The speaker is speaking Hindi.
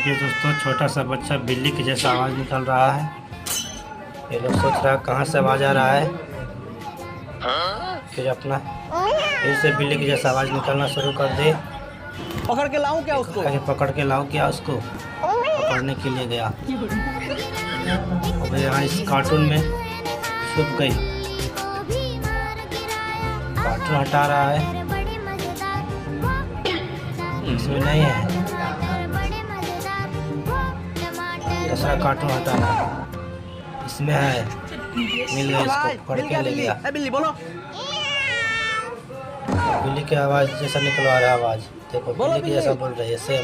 देखिए दोस्तों, छोटा सा बच्चा बिल्ली के जैसा आवाज़ निकल रहा है। ये लोग सोच रहा है कहाँ से आवाज़ आ रहा है। फिर अपना फिर से बिल्ली के जैसा आवाज़ निकलना शुरू कर दे। पकड़ के लाऊं क्या उसको? पकड़ के लाओ क्या उसको? पकड़ने के लिए गया। अब यहाँ इस कार्टून में छुप गई। कार्टून हटा रहा है, इसमें नहीं है। दूसरा कार्टून हटाना, इसमें है। मिल गया इसको, पकड़ के ले गया। बिल्ली बोलो। बिल्ली की आवाज़ जैसा निकलवा रहा है आवाज़। देखो बिल्ली की जैसा बोल रही है सेम।